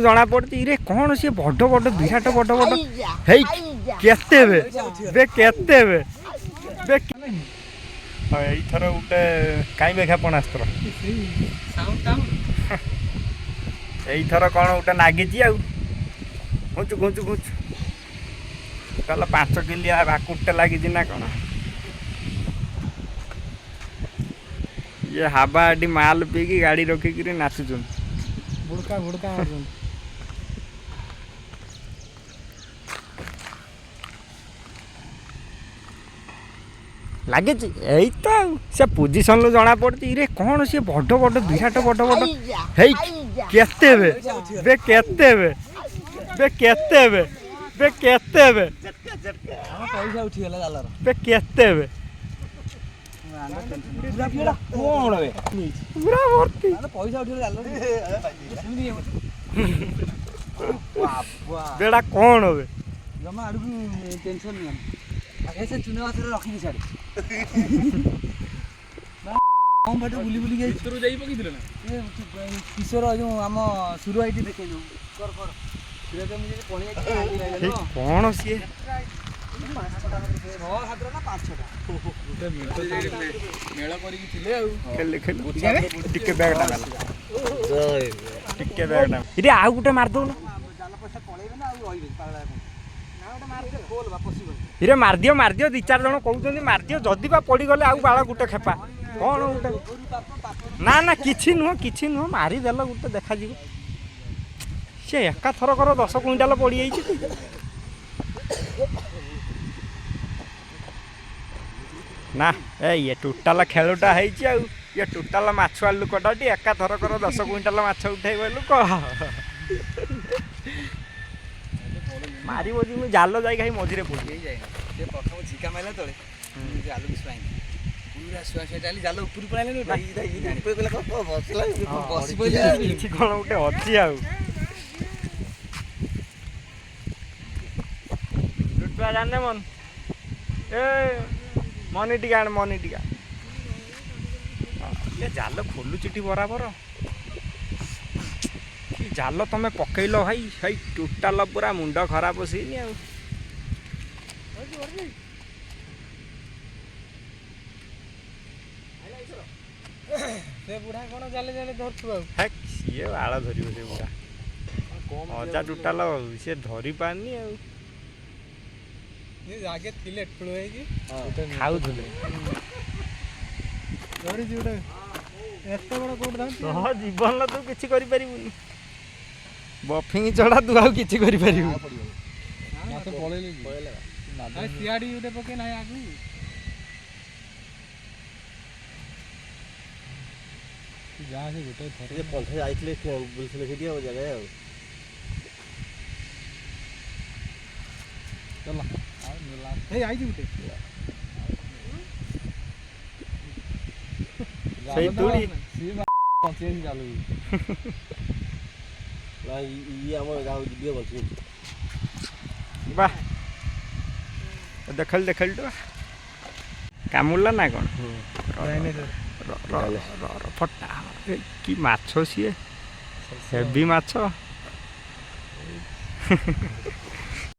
जना पड़ी रे कौन सी बड़ बड़ विराट बड़ बड़ हे केते बे केते बे एथर गोटे कहीं मेघा पणास्त्र एथर कौन गोटे नागिची आँचु घुचु घुचु कल 5 किलिया भाकुटे लगी ना कौन ये हाबा आडी माल पीकी गाड़ी रखिक नाचुन बुड़का बुड़का लगे से पोजिशन लो जना पड़ी रे कौन सी बड़ बड़ विराट बड़ बड़ हे केते बे केते बे केते बे केते बे पैसा उठी गला जालर बे केते बे कोन बे पूरा भर्ती पैसा उठी गला जालर बेड़ा कौन बे जमा आडू टेंशन नहीं आगे से चुने वासरे रखी दी साड़ी हम बाटे बुली बुली गई तोर जाई पकी दिले ना ए किशोर जो हम सुरु आईटी देखे जो कर कर फिर तो मुझे कोणी आई कौन सी 5 छटा हो हादरा ना 5 छटा मेला करी थिले आ खेल खेल टिके बैग डाला टिके बैग डाला इरे आ गुटे मार दो ना जाल पैसा पळेबे ना आ रहिबे पाळा ना गोटे मार दे खोल बा पसिबल इरे मार दियो 2-4 जन कहउछन मार दियो जदी बा पड़ी गले आ बाळा गुटे खेपा कौन गुटे ना ना किछि नुह मारी देला गुटे देखा जीव से एका थर कर 10 क्विंटाल पड़ी जाइछि ना ए ये टोटाल खेलटा है ये टोटाल माछुआ लुकटाटी एका थर कर 10 क्विंटाल माछ उठे लुक मारी बोझी मुझे जाल जाई खाई मझिरे पड़ी जाए से प्रथम झिका माइला तळे जाल बिस्वाई पूरा सुआ से डाली जाल ऊपर पळाले नो ऊपर गला को बसला बसी पइला किछि कोन उठे अछि आ लुटवा जाने मन ए मनी टिका ये जाल खोलु चिटी बराबर जाल तमें पकईल भाई भाई टोटाल पूरा मुंड खराब सीनी आ से बुढ़ा कोन जाले जाले धरतु आ हेक ये बाळ धरिबो से बुढ़ा अजा टोटाल से धरी पानी आ ये जागे थिले ठुलो है कि खाउ थले धरि जुडे एते बड़ कोड धान तो जीवन तू किछि करि परिबुनी बफिंग चढ़ा तू आउ किछि करि परिबु ना तो पळेले आ सियाडी उडे पके नाही आगु जा से गोटे थरे ये पंथे आइतले बुलसले सेठी हो जगह आ चला आ मिला हे आई जुटे सही तोड़ी सी पंचे चालू ना ये हमर गांव दियो बलसी वाह देखल तो कामुला ना कौन फटा कि माछ सी हेवी माछ